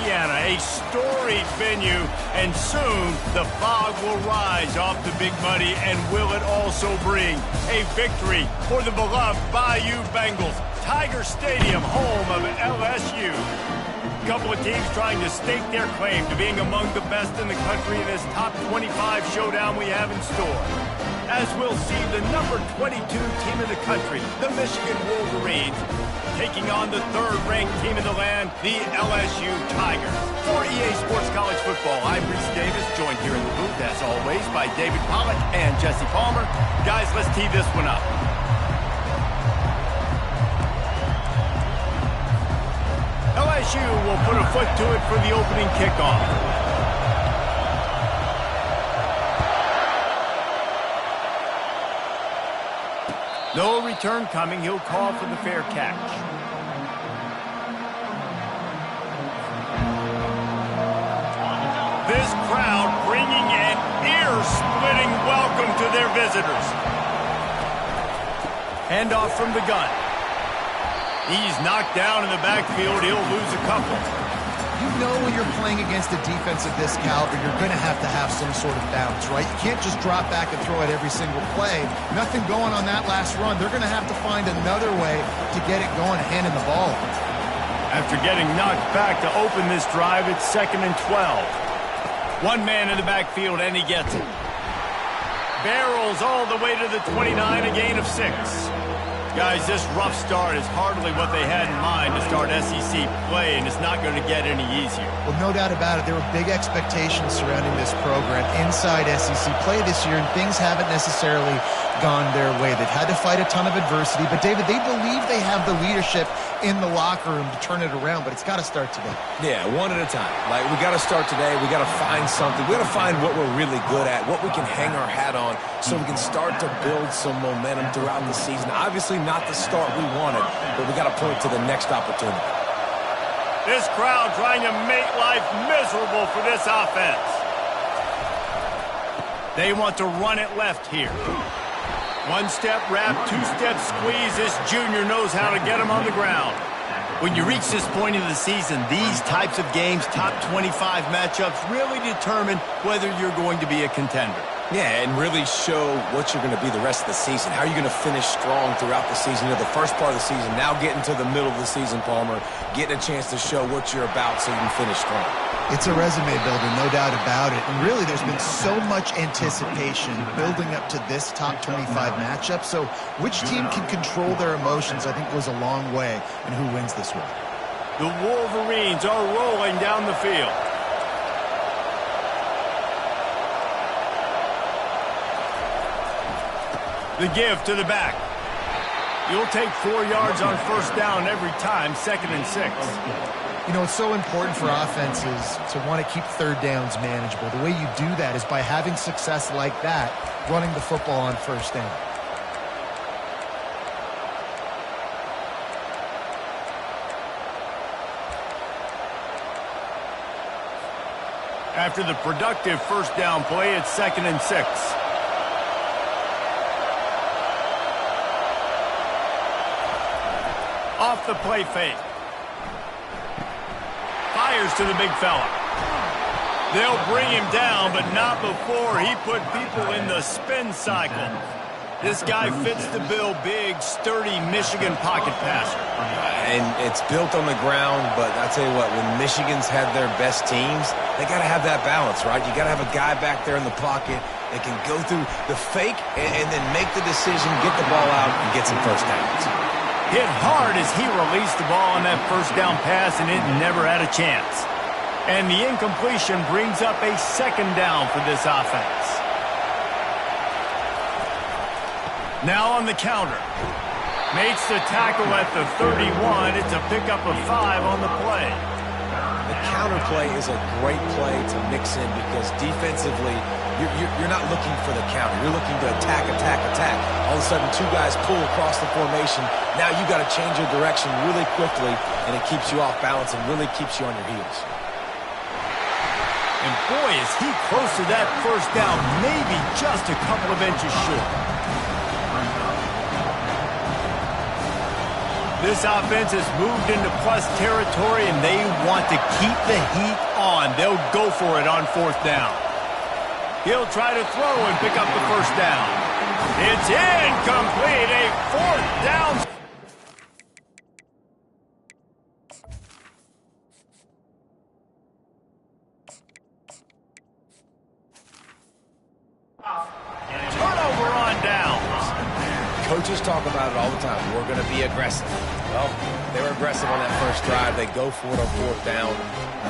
Louisiana, a storied venue, and soon the fog will rise off the Big Muddy, and will it also bring a victory for the beloved Bayou Bengals. Tiger Stadium, home of LSU. A couple of teams trying to stake their claim to being among the best in the country in this top 25 showdown we have in store. As we'll see the number 22 team in the country, the Michigan Wolverines, taking on the third-ranked team in the land, the LSU Tigers. For EA Sports College Football, I'm Reese Davis, joined here in the booth, as always, by David Pollack and Jesse Palmer. Guys, let's tee this one up. LSU will put a foot to it for the opening kickoff. No return coming. He'll call for the fair catch. This crowd bringing an ear-splitting welcome to their visitors. Handoff from the gun. He's knocked down in the backfield. He'll lose a couple. You know when you're playing against a defense of this caliber, you're going to have some sort of bounce, right? You can't just drop back and throw it every single play. Nothing going on that last run. They're going to have to find another way to get it going, handing the ball. After getting knocked back to open this drive, it's 2nd and 12. One man in the backfield, and he gets it. Barrels all the way to the 29, a gain of 6. Guys, this rough start is hardly what they had in mind to start SEC play, and it's not going to get any easier. Well, no doubt about it. There were big expectations surrounding this program inside SEC play this year, and things haven't necessarily gone their way. They've had to fight a ton of adversity, but, David, they believe they have the leadership in the locker room to turn it around, but it's got to start today. Yeah, one at a time. Like, we got to start today. We got to find something. We got to find what we're really good at, what we can hang our hat on, so we can start to build some momentum throughout the season. Obviously, not the start we wanted, but we got to point to the next opportunity. This crowd trying to make life miserable for this offense. They want to run it left here. One-step wrap, two-step squeeze. This junior knows how to get him on the ground. When you reach this point in the season, these types of games, top 25 matchups, really determine whether you're going to be a contender. Yeah, and really show what you're going to be the rest of the season. How are you going to finish strong throughout the season? You know, the first part of the season, now getting to the middle of the season, Palmer, getting a chance to show what you're about so you can finish strong. It's a resume builder, no doubt about it. And really, there's been so much anticipation building up to this top 25 matchup. So which team can control their emotions, I think, goes a long way in who wins this one. The Wolverines are rolling down the field. The give to the back. You'll take 4 yards on first down every time, 2nd and 6. You know, it's so important for offenses to want to keep third downs manageable. The way you do that is by having success like that, running the football on first down. After the productive first down play, it's 2nd and 6. Off the play fake. Fires to the big fella. They'll bring him down, but not before he put people in the spin cycle. This guy fits the bill, big, sturdy Michigan pocket passer. And it's built on the ground, but I tell you what, when Michigan's had their best teams, they got to have that balance, right? You got to have a guy back there in the pocket that can go through the fake and then make the decision, get the ball out, and get some first downs. Hit hard as he released the ball on that first down pass, and it never had a chance. And the incompletion brings up a 2nd down for this offense. Now on the counter. Makes the tackle at the 31. It's a pickup of 5 on the play. The counter play is a great play to mix in because defensively, you're not looking for the counter. You're looking to attack, attack, attack. All of a sudden, 2 guys pull across the formation. Now you got to change your direction really quickly, and it keeps you off balance and really keeps you on your heels. And boy, is he close to that first down, maybe just a couple of inches short. This offense has moved into plus territory, and they want to keep the heat on. They'll go for it on 4th down. He'll try to throw and pick up the 1st down. It's incomplete. A 4th down. Turnover on downs. Coaches talk about it all the time. We're going to be aggressive. Well, they were aggressive on that first drive. They go for it on 4th down.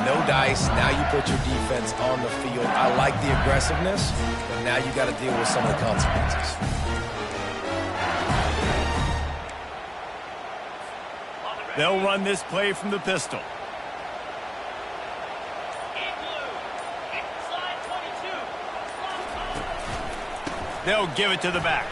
No dice. Now you put your defense on the field. I like the aggressiveness, but now you got to deal with some of the consequences. They'll run this play from the pistol. They'll give it to the back.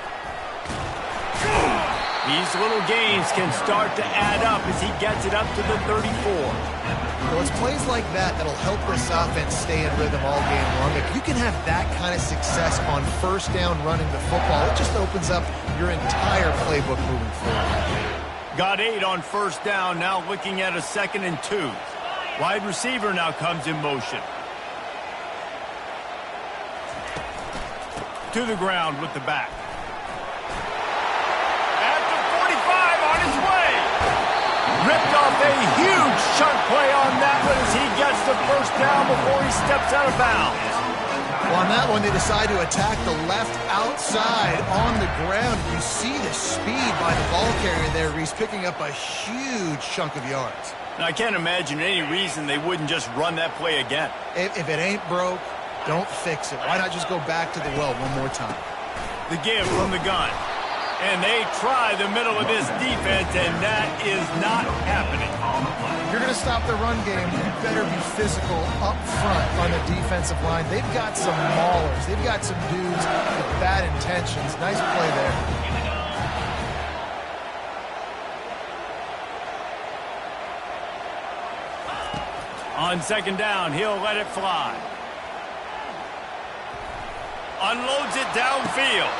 These little gains can start to add up as he gets it up to the 34. Well, it's plays like that that'll help this offense stay in rhythm all game long. If you can have that kind of success on 1st down running the football, it just opens up your entire playbook moving forward. Got 8 on 1st down, now looking at a 2nd and 2. Wide receiver now comes in motion. To the ground with the back. At the 45 on his way. Ripped off a huge chunk play on that one as he gets the 1st down before he steps out of bounds. Well, on that one, they decide to attack the left outside on the ground. You see the speed by the ball carrier there, Reese, picking up a huge chunk of yards. Now, I can't imagine any reason they wouldn't just run that play again. If it ain't broke, don't fix it. Why not just go back to the well one more time? The give from the gun. And they try the middle of this defense, and that is not happening. If you're going to stop the run game, you better be physical up front on the defensive line. They've got some maulers. They've got some dudes with bad intentions. Nice play there. On 2nd down, he'll let it fly. Unloads it downfield.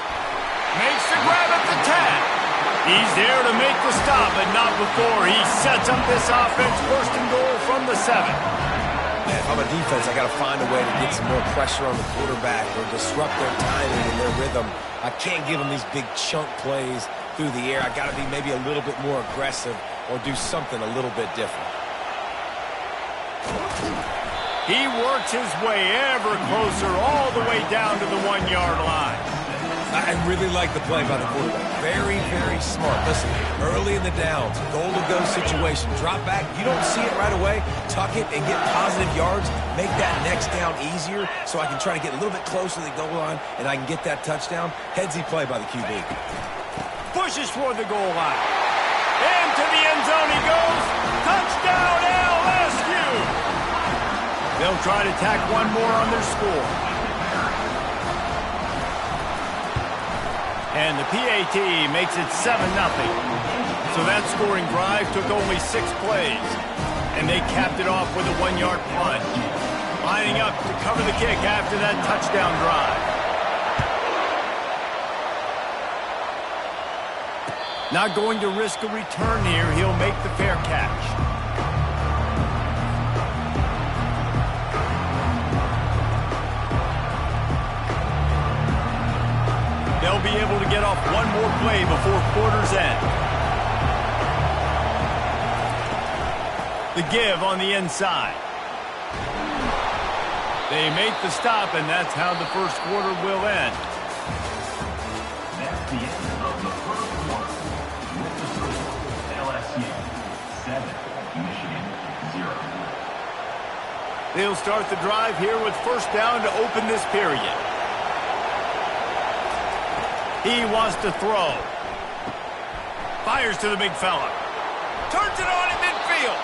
Makes the grab at the 10. He's there to make the stop, but not before he sets up this offense 1st and goal from the 7. Man, if I'm a defense, I got to find a way to get some more pressure on the quarterback or disrupt their timing and their rhythm. I can't give them these big chunk plays through the air. I got to be maybe a little bit more aggressive or do something a little bit different. He works his way ever closer all the way down to the 1-yard line. I really like the play by the quarterback. Very, very smart. Listen, early in the downs, goal-to-go situation, drop back. You don't see it right away. Tuck it and get positive yards. Make that next down easier so I can try to get a little bit closer to the goal line and I can get that touchdown. Headsy play by the QB. Pushes toward the goal line. Into the end zone he goes. Touchdown LSU! They'll try to tack one more on their score. And the PAT makes it 7-0. So that scoring drive took only 6 plays. And they capped it off with a 1-yard plunge. Lining up to cover the kick after that touchdown drive. Not going to risk a return here. He'll make the fair catch. They'll be able to get off one more play before quarter's end. The give on the inside. They make the stop, and that's how the first quarter will end. That's the end of the first quarter. With the score, LSU 7, Michigan 0. They'll start the drive here with 1st down to open this period. He wants to throw. Fires to the big fella. Turns it on in midfield.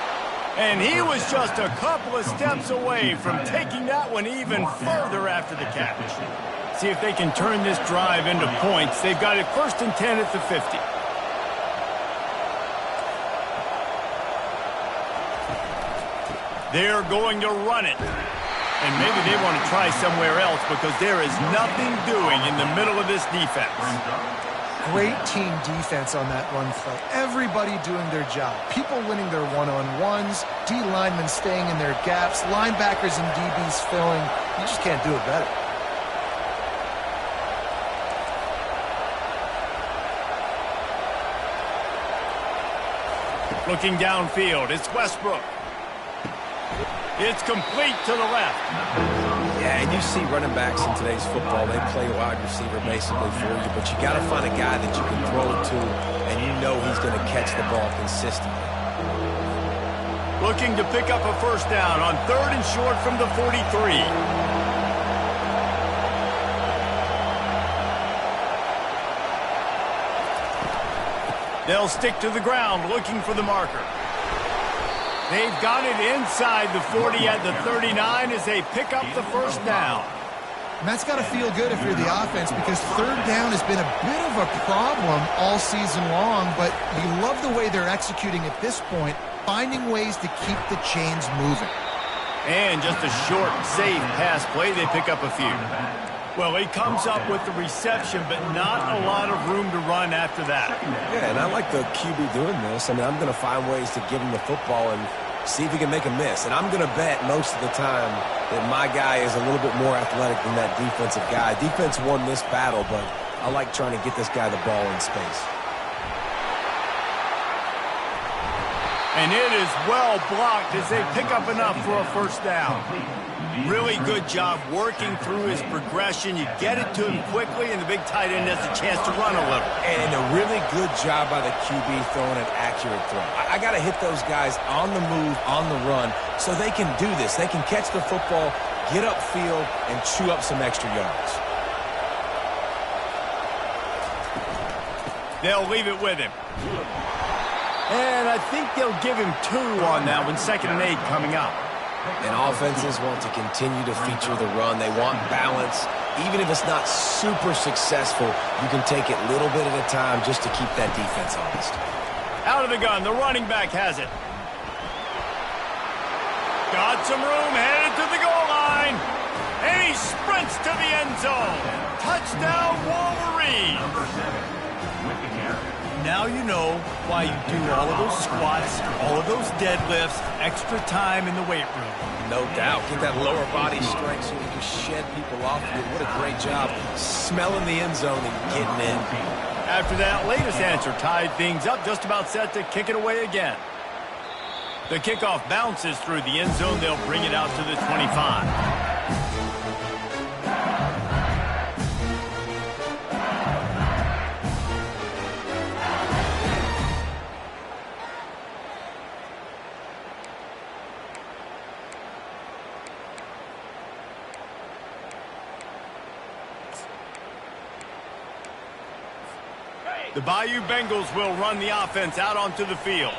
And he was just a couple of steps away from taking that one even further after the catch. See if they can turn this drive into points. They've got it 1st and 10 at the 50. They're going to run it. And maybe they want to try somewhere else because there is nothing doing in the middle of this defense. Great team defense on that run play. Everybody doing their job. People winning their one-on-ones, D linemen staying in their gaps, linebackers and DBs filling. You just can't do it better. Looking downfield, it's Westbrook. It's complete to the left. Yeah, and you see running backs in today's football, they play wide receiver basically for you, but you got to find a guy that you can throw it to, and you know he's going to catch the ball consistently. Looking to pick up a first down on 3rd and short from the 43. They'll stick to the ground looking for the marker. They've got it inside the 40 at the 39 as they pick up the first down. And that's got to feel good if you're the offense, because 3rd down has been a bit of a problem all season long, but you love the way they're executing at this point, finding ways to keep the chains moving. And just a short, safe pass play, they pick up a few. Well, he comes up with the reception, but not a lot of room to run after that. Yeah, and I like the QB doing this. I mean, I'm going to find ways to give him the football and see if he can make a miss. And I'm going to bet most of the time that my guy is a little bit more athletic than that defensive guy. Defense won this battle, but I like trying to get this guy the ball in space. And it is well blocked as they pick up enough for a first down. Really good job working through his progression. You get it to him quickly, and the big tight end has a chance to run a little. And a really good job by the QB throwing an accurate throw. I got to hit those guys on the move, on the run, so they can do this. They can catch the football, get upfield, and chew up some extra yards. They'll leave it with him. And I think they'll give him 2 on that one. 2nd and 8 coming up. And offenses want to continue to feature the run. They want balance. Even if it's not super successful, you can take it little bit at a time just to keep that defense honest. Out of the gun, the running back has it. Got some room, headed to the goal line. And he sprints to the end zone. Touchdown, Wolverine. Number 7 with the carry. Now you know why you do all of those squats, all of those deadlifts, extra time in the weight room. No doubt. Get that lower body strength so you can just shed people off of it. What a great job smelling the end zone and getting in. After that latest answer tied things up, just about set to kick it away again. The kickoff bounces through the end zone. They'll bring it out to the 25. The Bayou Bengals will run the offense out onto the field.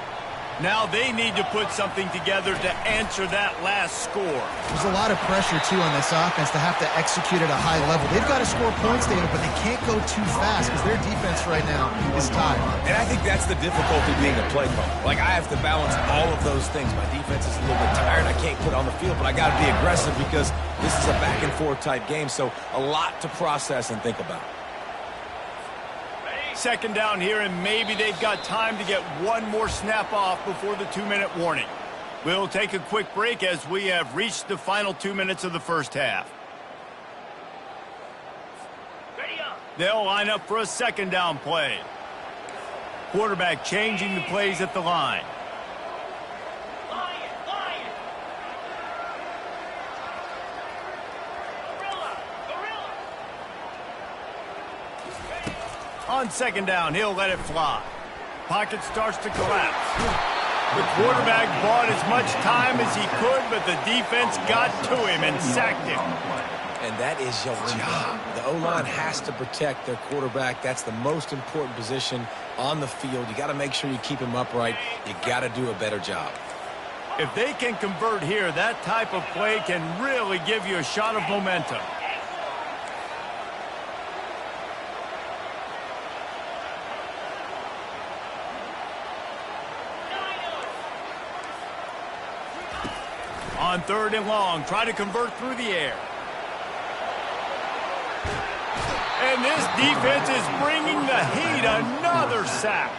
Now they need to put something together to answer that last score. There's a lot of pressure, too, on this offense to have to execute at a high level. They've got to score points, David, but they can't go too fast because their defense right now is tired. And I think that's the difficulty being a play caller. Like, I have to balance all of those things. My defense is a little bit tired. I can't put it on the field, but I got to be aggressive because this is a back-and-forth type game, so a lot to process and think about. 2nd down here, and maybe they've got time to get one more snap off before the 2-minute warning. We'll take a quick break as we have reached the final 2 minutes of the first half. They'll line up for a 2nd down play. Quarterback changing the plays at the line. On 2nd down, he'll let it fly. Pocket starts to collapse. The quarterback bought as much time as he could, but the defense got to him and sacked him. And that is your job. The O-line has to protect their quarterback. That's the most important position on the field. You got to make sure you keep him upright. You got to do a better job. If they can convert here, that type of play can really give you a shot of momentum. On 3rd and long, try to convert through the air. And this defense is bringing the heat. Another sack.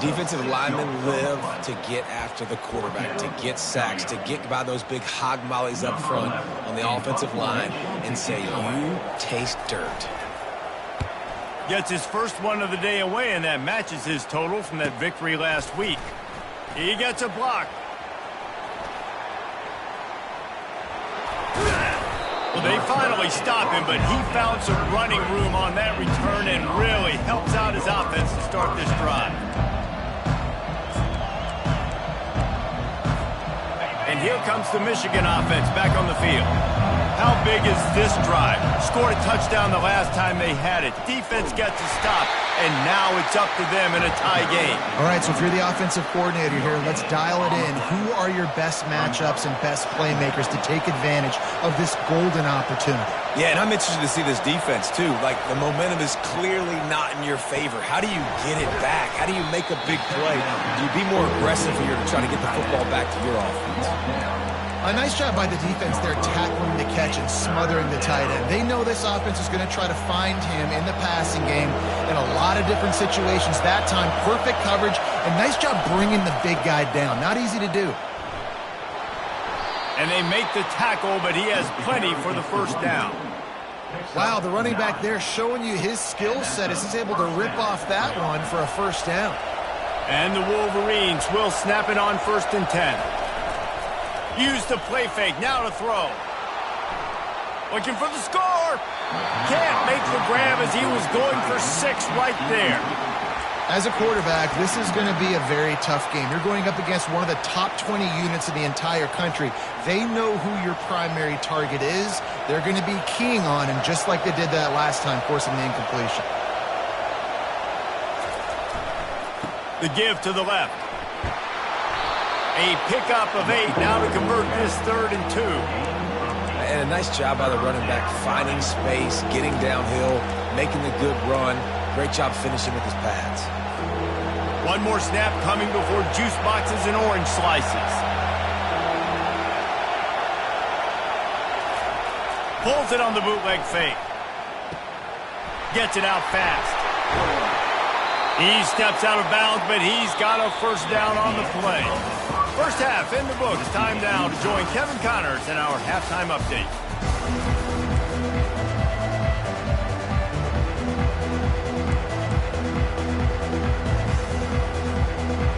Defensive linemen live to get after the quarterback, to get sacks, to get by those big hog mollies up front on the offensive line and say, you taste dirt. Gets his first one of the day away, and that matches his total from that victory last week. He gets a block. Well, they finally stop him, but he found some running room on that return and really helps out his offense to start this drive. And here comes the Michigan offense back on the field. How big is this drive? Scored a touchdown the last time they had it. Defense gets a stop, and now it's up to them in a tie game. All right, so if you're the offensive coordinator here, let's dial it in. Who are your best matchups and best playmakers to take advantage of this golden opportunity? Yeah, and I'm interested to see this defense, too. Like, the momentum is clearly not in your favor. How do you get it back? How do you make a big play? Do you be more aggressive here to try to get the football back to your offense? A nice job by the defense there, tackling the catch and smothering the tight end. They know this offense is going to try to find him in the passing game in a lot of different situations. That time, perfect coverage, and nice job bringing the big guy down. Not easy to do. And they make the tackle, but he has plenty for the first down. Wow, the running back there showing you his skill set as he's able to rip off that one for a first down. And the Wolverines will snap it on 1st and 10. Use the play fake, now to throw. Looking for the score. Can't make the grab as he was going for 6 right there. As a quarterback, this is going to be a very tough game. You're going up against one of the top 20 units in the entire country. They know who your primary target is. They're going to be keying on him, just like they did that last time, forcing the incompletion. The give to the left. A pickup of 8 now to convert this 3rd and 2. And a nice job by the running back, finding space, getting downhill, making the good run. Great job finishing with his pads. One more snap coming before juice boxes and orange slices. Pulls it on the bootleg fake. Gets it out fast. He steps out of bounds, but he's got a first down on the play. First half in the books. Time now to join Kevin Connors in our halftime update.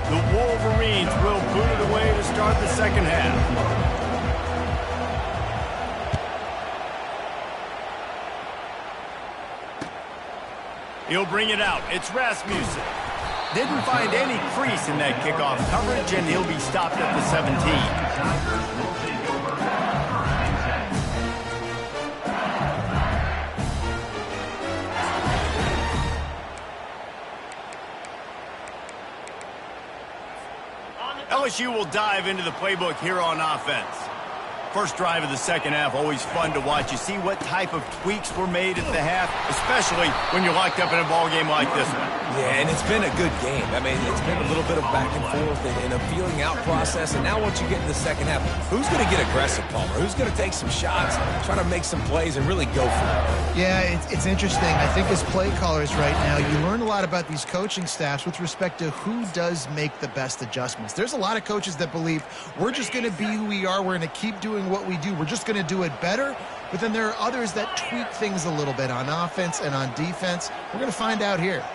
The Wolverines will boot it away to start the second half. He'll bring it out. It's Rasmussen. Didn't find any crease in that kickoff coverage, and he'll be stopped at the 17. LSU will dive into the playbook here on offense. First drive of the second half, always fun to watch. You see what type of tweaks were made at the half, especially when you're locked up in a ball game like this one. Yeah, and it's been a good game. I mean, it's been a little bit of back and forth and a feeling out process. And now once you get in the second half, who's going to get aggressive, Palmer? Who's going to take some shots, try to make some plays, and really go for it? Yeah, it's interesting. I think as play callers right now, you learn a lot about these coaching staffs with respect to who does make the best adjustments. There's a lot of coaches that believe we're just going to be who we are. We're going to keep doing what we do. We're just going to do it better. But then there are others that tweak things a little bit on offense and on defense. We're going to find out here.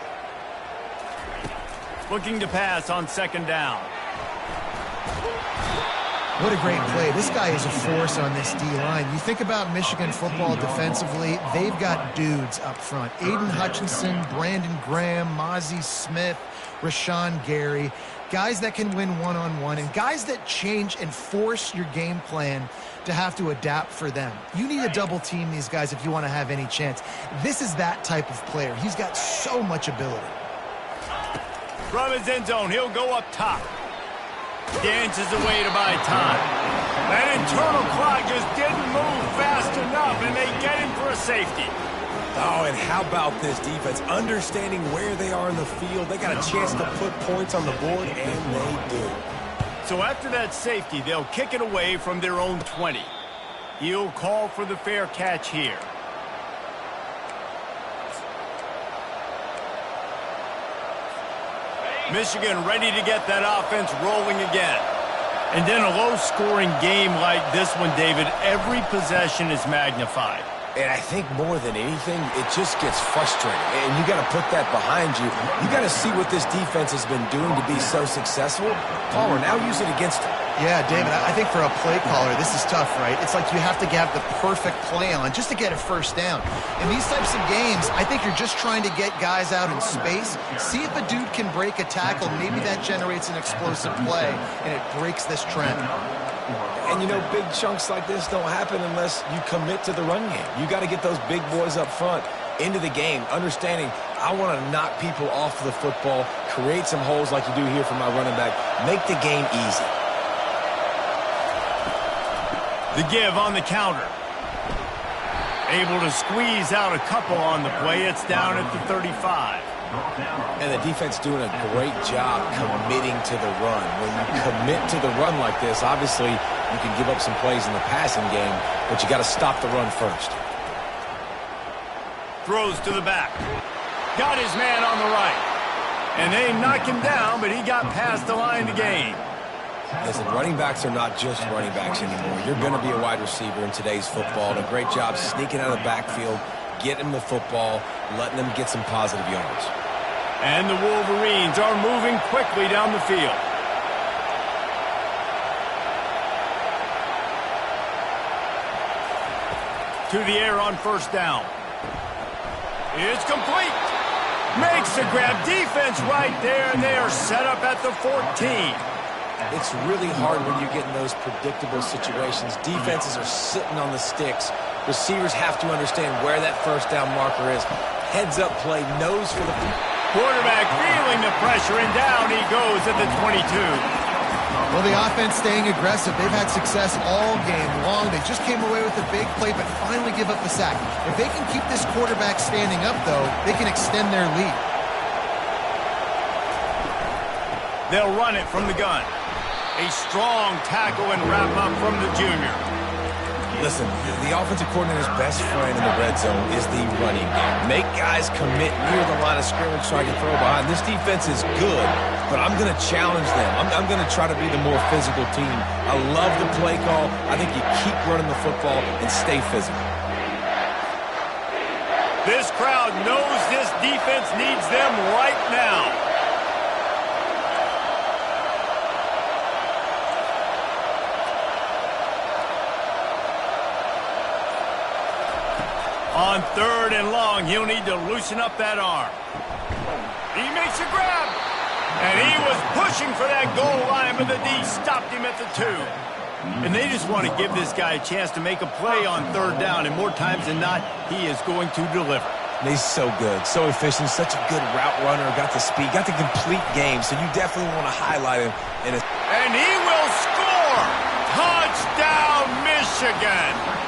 Looking to pass on second down. What a great play. This guy is a force on this D-line. You think about Michigan football defensively, they've got dudes up front. Aiden Hutchinson, Brandon Graham, Mozzie Smith, Rashawn Gary. Guys that can win one-on-one and guys that change and force your game plan to have to adapt for them. You need to double team these guys if you want to have any chance. This is that type of player. He's got so much ability. From his end zone, he'll go up top. Dances away to buy time. That internal clock just didn't move fast enough, and they get him for a safety. Oh, and how about this defense? Understanding where they are in the field. They got a chance to put points on the board, and they do. So after that safety, they'll kick it away from their own 20. He'll call for the fair catch here. Michigan ready to get that offense rolling again. And in a low-scoring game like this one, David, every possession is magnified. And I think more than anything, it just gets frustrating. And you got to put that behind you. You got to see what this defense has been doing to be so successful. Palmer, now use it against them. Yeah, David, I think for a play caller, this is tough, right? It's like you have to have the perfect play on just to get a first down. In these types of games, I think you're just trying to get guys out in space, see if a dude can break a tackle. Maybe that generates an explosive play, and it breaks this trend. And, you know, big chunks like this don't happen unless you commit to the run game. You got to get those big boys up front into the game, understanding I want to knock people off the football, create some holes like you do here for my running back, make the game easy. The give on the counter. Able to squeeze out a couple on the play. It's down at the 35. And the defense doing a great job committing to the run. When you commit to the run like this, obviously you can give up some plays in the passing game, but you got to stop the run first. Throws to the back. Got his man on the right. And they knock him down, but he got past the line to gain. Listen, running backs are not just running backs anymore. You're going to be a wide receiver in today's football. And a great job sneaking out of the backfield, getting them the football, letting them get some positive yards. And the Wolverines are moving quickly down the field. To the air on first down. It's complete. Makes the grab. Defense right there, and they are set up at the 14. It's really hard when you get in those predictable situations. Defenses are sitting on the sticks. Receivers have to understand where that first down marker is. Heads up play, nose for the quarterback feeling the pressure, and down he goes at the 22. Well, the offense staying aggressive. They've had success all game long. They just came away with a big play, but finally give up the sack. If they can keep this quarterback standing up, though, they can extend their lead. They'll run it from the gun. A strong tackle and wrap-up from the junior. Listen, the offensive coordinator's best friend in the red zone is the running game. Make guys commit near the line of scrimmage so I can throw behind. This defense is good, but I'm going to challenge them. I'm going to try to be the more physical team. I love the play call. I think you keep running the football and stay physical. This crowd knows this defense needs them right now. On third and long, he'll need to loosen up that arm. He makes a grab. And he was pushing for that goal line, but the D stopped him at the 2. And they just want to give this guy a chance to make a play on third down. And more times than not, he is going to deliver. And he's so good, so efficient, such a good route runner, got the speed, got the complete game. So you definitely want to highlight him. And he will score! Touchdown, Michigan!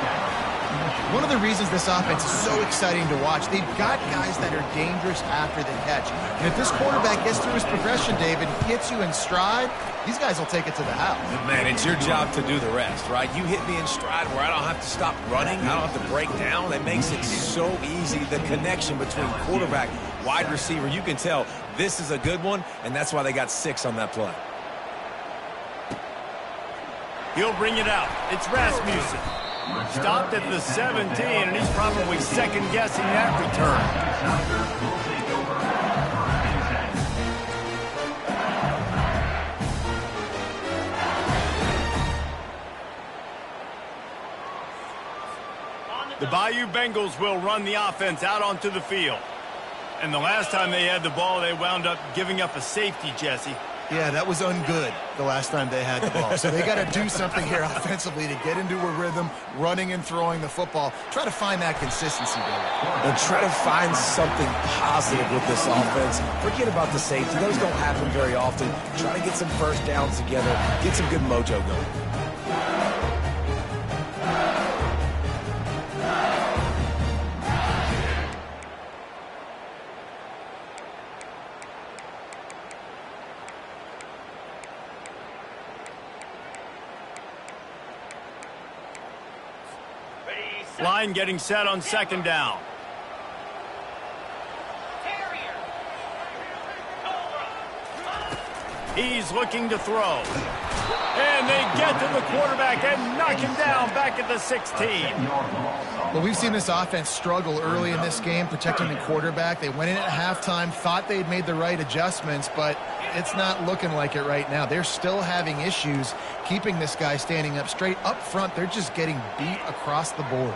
One of the reasons this offense is so exciting to watch, they've got guys that are dangerous after the catch. And if this quarterback gets through his progression, David, hits you in stride, these guys will take it to the house. Man, it's your job to do the rest, right? You hit me in stride where I don't have to stop running. I don't have to break down. It makes it so easy, the connection between quarterback, wide receiver. You can tell this is a good one, and that's why they got 6 on that play. He'll bring it out. It's Rasmussen. Stopped at the 17, and he's probably second-guessing that return. The Bayou Bengals will run the offense out onto the field. And the last time they had the ball, they wound up giving up a safety, Jesse. Yeah, that was ungood the last time they had the ball. So they got to do something here offensively to get into a rhythm, running and throwing the football. Try to find that consistency, David. And try to find something positive with this offense. Forget about the safety. Those don't happen very often. Try to get some first downs together, get some good mojo going. Line getting set on second down. He's looking to throw. And they get to the quarterback and knock him down back at the 16. Well, we've seen this offense struggle early in this game, protecting the quarterback. They went in at halftime, thought they'd made the right adjustments, but it's not looking like it right now. They're still having issues keeping this guy standing up straight. Up front, they're just getting beat across the board.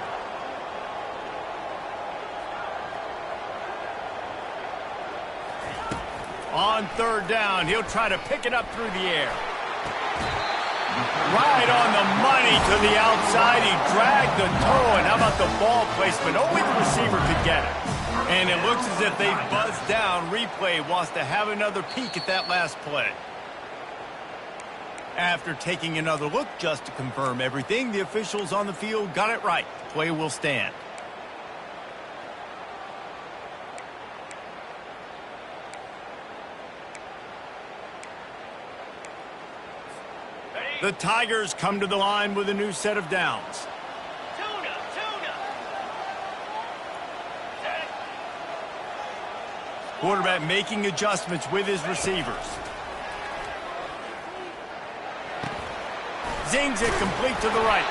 On third down, he'll try to pick it up through the air. Right on the money to the outside. He dragged the toe, and how about the ball placement? Only the receiver could get it. And it looks as if they buzzed down. Replay wants to have another peek at that last play. After taking another look just to confirm everything, the officials on the field got it right. Play will stand. The Tigers come to the line with a new set of downs. Quarterback making adjustments with his receivers. Zings it complete to the right.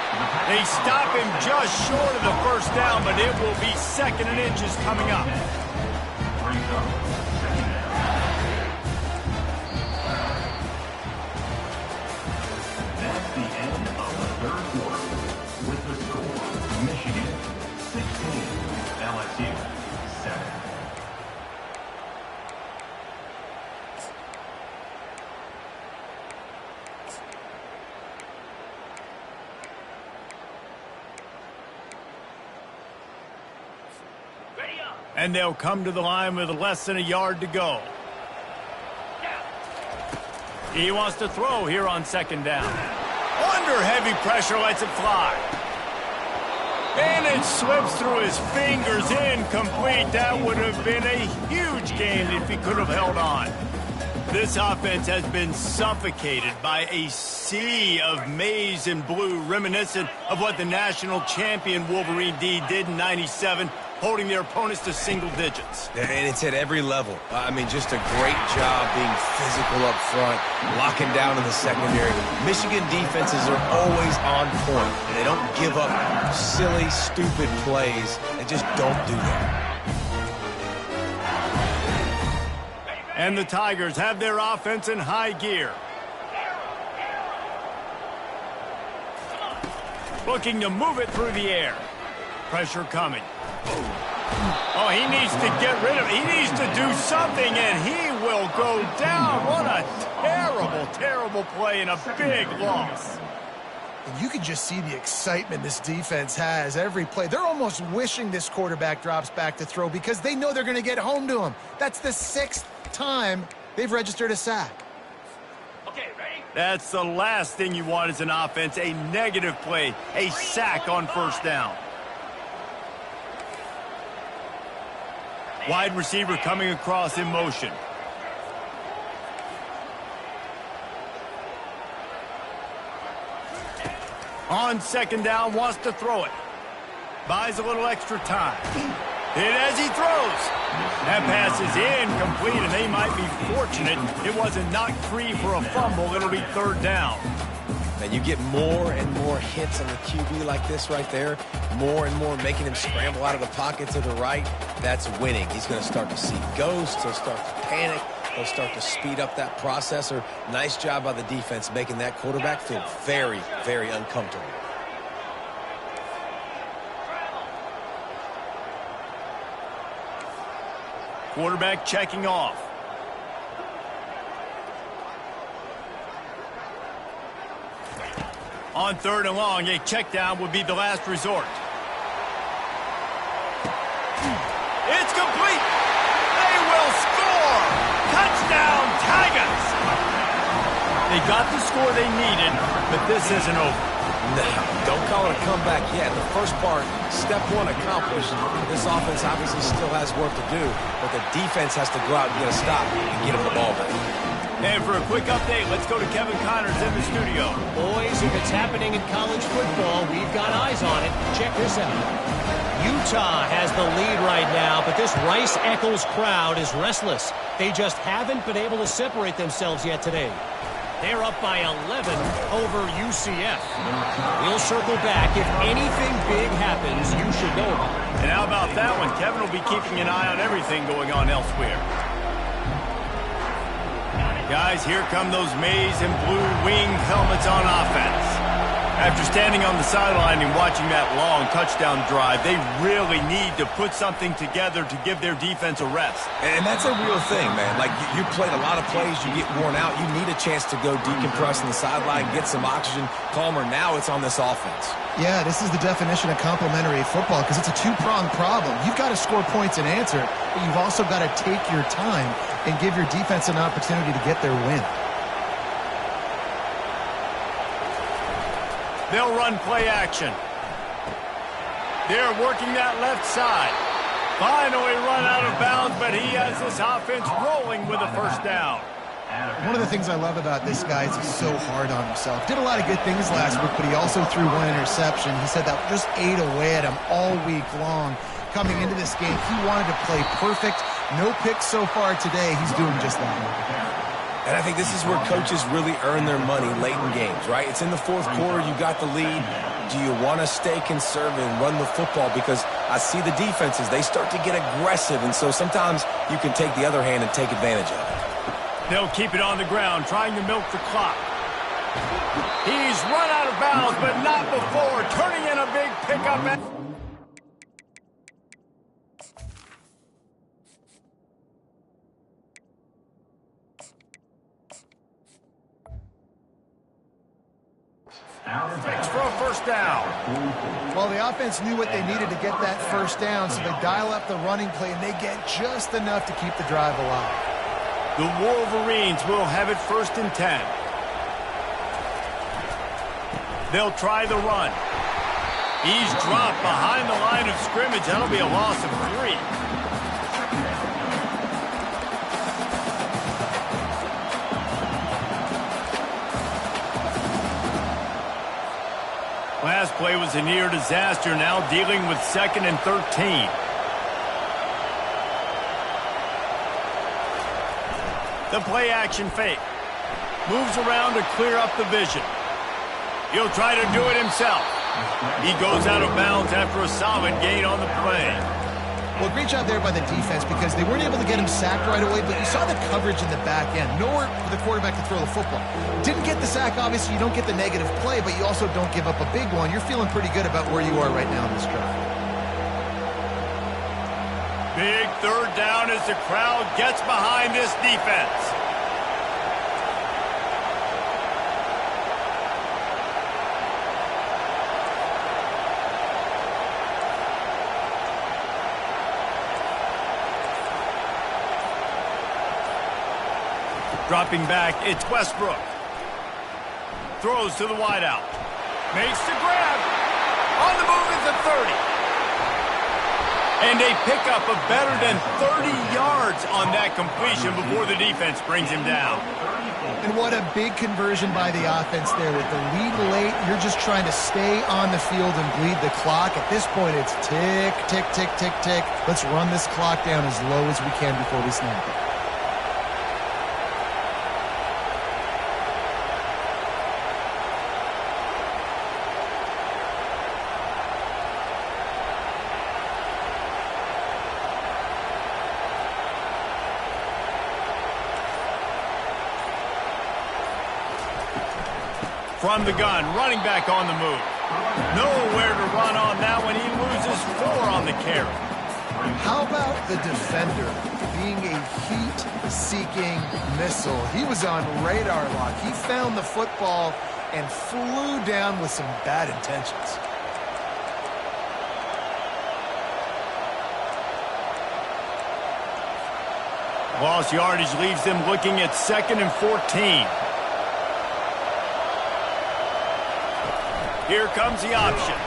They stop him just short of the first down, but it will be 2nd and inches coming up. That's the end of the third quarter. With the score, Michigan 16, LSU 7. And they'll come to the line with less than a yard to go. He wants to throw here on 2nd down. Under heavy pressure, lets it fly. And it slips through his fingers, incomplete. That would have been a huge gain if he could have held on. This offense has been suffocated by a sea of maize and blue, reminiscent of what the national champion Wolverine D did in '97, holding their opponents to single digits. And it's at every level. I mean, just a great job being physical up front, locking down in the secondary. Michigan defenses are always on point. They don't give up silly, stupid plays. They just don't do that. And the Tigers have their offense in high gear. Looking to move it through the air. Pressure coming. Oh, he needs to get rid of it. He needs to do something, and he will go down. What a terrible, terrible play and a big loss. And you can just see the excitement this defense has every play. They're almost wishing this quarterback drops back to throw because they know they're going to get home to him. That's the 6th time they've registered a sack. Okay, ready? That's the last thing you want as an offense, a negative play, a sack on 1st down. Wide receiver coming across in motion. On 2nd down, wants to throw it. Buys a little extra time. Hit as he throws. That pass is incomplete, and they might be fortunate it wasn't knocked free for a fumble. It'll be 3rd down. And you get more and more hits on the QB like this right there, more and more making him scramble out of the pocket to the right. That's winning. He's going to start to see ghosts. He'll start to panic. He'll start to speed up that processor. Nice job by the defense making that quarterback feel very, very uncomfortable. Quarterback checking off. On 3rd and long, a check down would be the last resort. It's complete. They will score. Touchdown, Tigers. They got the score they needed, but this isn't over. No, don't call it a comeback yet. The first part, step 1 accomplished. This offense obviously still has work to do, but the defense has to go out and get a stop and get them the ball back. And for a quick update, let's go to Kevin Connors in the studio. Boys, if it's happening in college football, we've got eyes eyes on it. Check this out. Utah has the lead right now, but this Rice-Eccles crowd is restless. They just haven't been able to separate themselves yet today. They're up by 11 over UCF. We'll circle back. If anything big happens, you should know about it. And how about that one? Kevin will be keeping an eye on everything going on elsewhere. Guys, here come those maize and blue winged helmets on offense. After standing on the sideline and watching that long touchdown drive, they really need to put something together to give their defense a rest. And that's a real thing, man. Like, you played a lot of plays, you get worn out. You need a chance to go decompress on the sideline, get some oxygen, calmer. Now it's on this offense. Yeah, this is the definition of complementary football because it's a two-pronged problem. You've got to score points and answer, but you've also got to take your time and give your defense an opportunity to get their win. They'll run play action. They're working that left side. Finally run out of bounds, but he has this offense rolling with a first down. One of the things I love about this guy is he's so hard on himself. Did a lot of good things last week, but he also threw one interception. He said that just ate away at him all week long. Coming into this game, he wanted to play perfect. No picks so far today. He's doing just that. And I think this is where coaches really earn their money late in games, right? It's in the fourth quarter. You got the lead. Do you want to stay conservative and run the football? Because I see the defenses, they start to get aggressive. And so sometimes you can take the other hand and take advantage of it. They'll keep it on the ground, trying to milk the clock. He's run out of bounds, but not before. Turning in a big pickup. Thanks for a first down. Well, the offense knew what they needed to get that first down, so they dial up the running play, and they get just enough to keep the drive alive. The Wolverines will have it 1st and 10. They'll try the run. He's dropped behind the line of scrimmage. That'll be a loss of 3. Last play was a near disaster, now dealing with 2nd and 13. The play action fake. Moves around to clear up the vision. He'll try to do it himself. He goes out of bounds after a solid gain on the play. Well, great job there by the defense because they weren't able to get him sacked right away, but you saw the coverage in the back end. Nowhere for the quarterback to throw the football. Didn't get the sack, obviously. You don't get the negative play, but you also don't give up a big one. You're feeling pretty good about where you are right now in this drive. Big 3rd down as the crowd gets behind this defense. Dropping back, it's Westbrook. Throws to the wideout. Makes the grab. On the move is the 30. And they pick up a better than 30 yards on that completion before the defense brings him down. And what a big conversion by the offense there. With the lead late, you're just trying to stay on the field and bleed the clock. At this point, it's tick, tick, tick, tick, tick. Let's run this clock down as low as we can before we snap it. From the gun, running back on the move. Nowhere to run on that one. He loses 4 on the carry. How about the defender being a heat-seeking missile? He was on radar lock. He found the football and flew down with some bad intentions. Lost yardage leaves them looking at 2nd and 14. Here comes the option.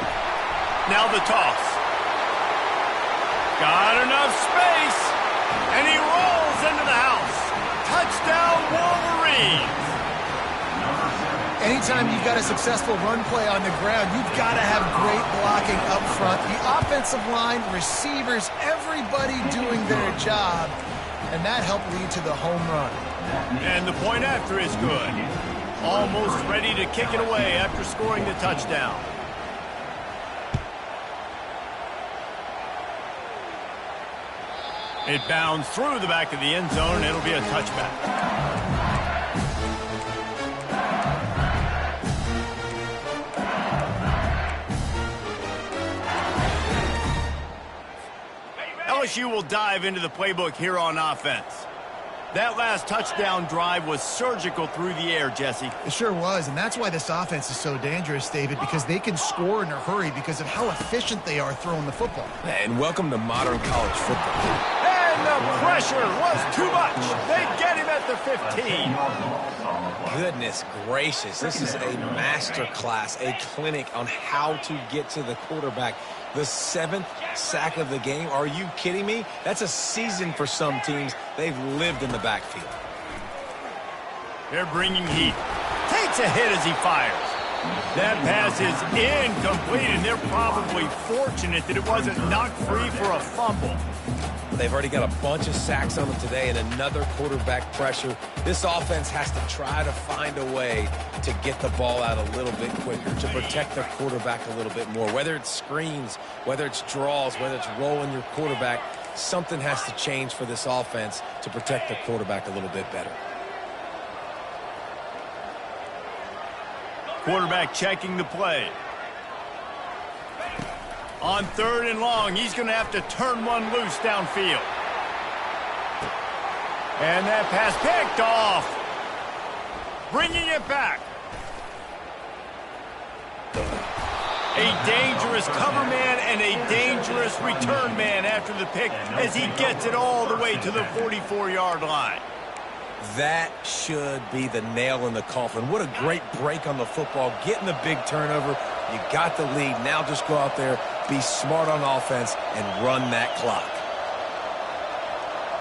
Now the toss. Got enough space. And he rolls into the house. Touchdown, Wolverines. Anytime you've got a successful run play on the ground, you've got to have great blocking. blocking up front, the offensive line, receivers, everybody doing their job, and that helped lead to the home run. And the point after is good. Almost ready to kick it away after scoring the touchdown. It bounds through the back of the end zone, and it'll be a touchback. LSU will dive into the playbook here on offense. That last touchdown drive was surgical through the air, Jesse. It sure was, and that's why this offense is so dangerous, David, because they can score in a hurry because of how efficient they are throwing the football. And welcome to modern college football. And the pressure was too much. They get him at the 15. Goodness gracious, this is a master class, a clinic on how to get to the quarterback. The 7th sack of the game. Are you kidding me? That's a season for some teams. They've lived in the backfield. They're bringing heat. Takes a hit as he fires. That pass is incomplete, and they're probably fortunate that it wasn't knocked free for a fumble. They've already got a bunch of sacks on them today and another quarterback pressure. This offense has to try to find a way to get the ball out a little bit quicker, to protect their quarterback a little bit more. Whether it's screens, whether it's draws, whether it's rolling your quarterback, something has to change for this offense to protect the quarterback a little bit better. Quarterback checking the play. On 3rd and long, he's going to have to turn one loose downfield. And that pass picked off. Bringing it back. A dangerous cover man and a dangerous return man after the pick as he gets it all the way to the 44-yard line. That should be the nail in the coffin. What a great break on the football. Getting the big turnover. You got the lead. Now just go out there, be smart on offense, and run that clock.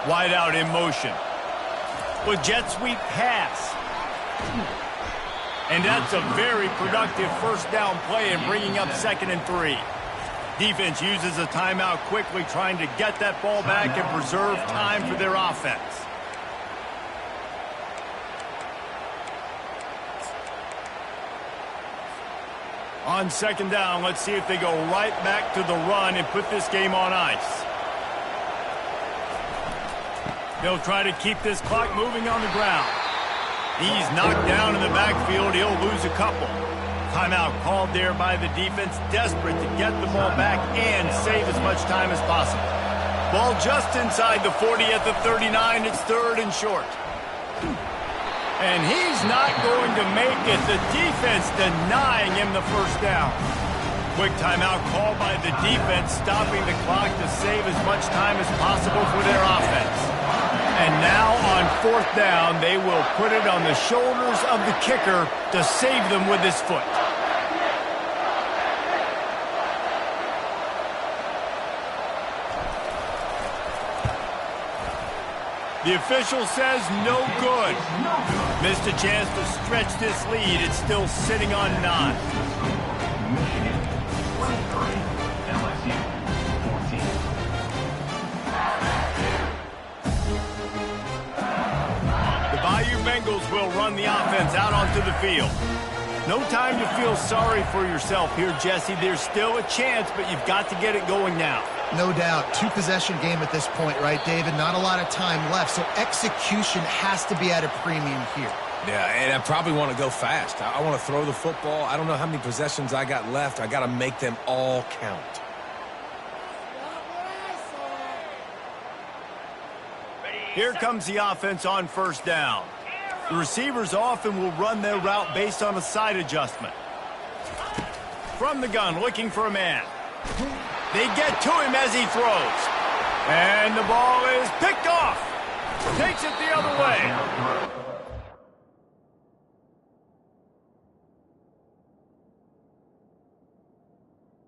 Wide out in motion. With jet sweep pass. And that's a very productive first down play and bringing up 2nd and 3. Defense uses a timeout quickly, trying to get that ball back and preserve time for their offense. On 2nd down, let's see if they go right back to the run and put this game on ice. They'll try to keep this clock moving on the ground. He's knocked down in the backfield. He'll lose a couple. Timeout called there by the defense, desperate to get the ball back and save as much time as possible. Ball just inside the 40 at the 39. It's 3rd and short. And he's not going to make it. The defense denying him the first down. Quick timeout called by the defense, stopping the clock to save as much time as possible for their offense. And now on 4th down, they will put it on the shoulders of the kicker to save them with his foot. The official says no good. Missed a chance to stretch this lead. It's still sitting on 9. Michigan 23, LSU 14. The Bayou Bengals will run the offense out onto the field. No time to feel sorry for yourself here, Jesse. There's still a chance, but you've got to get it going now. No doubt. 2-possession game at this point, right, David? Not a lot of time left, so execution has to be at a premium here. Yeah, and I probably want to go fast. I want to throw the football. I don't know how many possessions I got left. I got to make them all count. Here comes the offense on 1st down. The receivers often will run their route based on a side adjustment. From the gun, looking for a man. They get to him as he throws. And the ball is picked off. Takes it the other way.